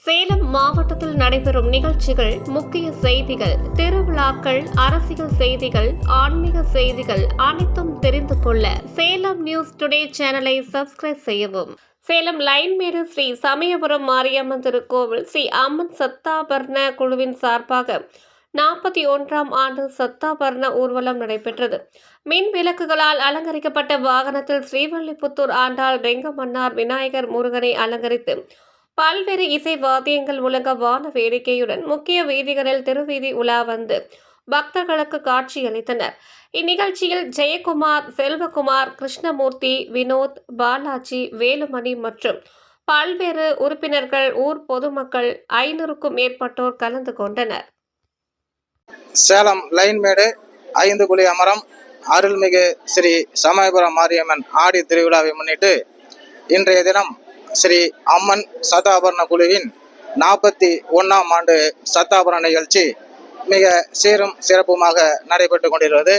சேலம் மாவட்டத்தில் நடைபெறும் நிகழ்ச்சிகள், முக்கிய செய்திகள், திருவிழாக்கள், அரசியல் செய்திகள், ஆன்மீக செய்திகள் அனைத்தும் தெரிந்து கொள்ள சேலம் நியூஸ் டுடே சேனலை சப்ஸ்கிரைப் செய்யவும். சேலம் லைன்மேடு ஸ்ரீ சமயபுரம் மாரியம்மன் திருக்கோவில் ஸ்ரீ அம்மன் சத்தாபரண குழுவின் சார்பாக 41ஆம் ஆண்டு சத்தாபரண ஊர்வலம் நடைபெற்றது. மின் விளக்குகளால் அலங்கரிக்கப்பட்ட வாகனத்தில் ஸ்ரீவல்லிபுத்தூர் ஆண்டாள், ரெங்கமன்னார், விநாயகர், முருகனை அலங்கரித்து பல்வேறு இசை வாத்தியங்கள் முழங்க வான வேடிக்கையுடன் முக்கிய வீதிகளில் திருவீதி உலா வந்து பக்தர்களுக்கு காட்சியளித்தனர். இந்நிகழ்ச்சியில் ஜெயக்குமார், செல்வகுமார், கிருஷ்ணமூர்த்தி, வினோத், பாலாஜி, வேலுமணி மற்றும் பல்வேறு உறுப்பினர்கள், ஊர் பொதுமக்கள் 500க்கும் மேற்பட்டோர் கலந்து கொண்டனர். சேலம் லைன்மேடு 5 குழி அமரம் அருள்மிகு ஸ்ரீ சமயபுரம் மாரியம்மன் ஆடி திருவிழாவை முன்னிட்டு இன்றைய தினம் ஸ்ரீ அம்மன் சத்தாபரண குழுவின் 41ஆம் ஆண்டு சத்தாபரண நிகழ்ச்சி மிக சீரும் சிறப்புமாக நடைபெற்று கொண்டிருக்கிறது.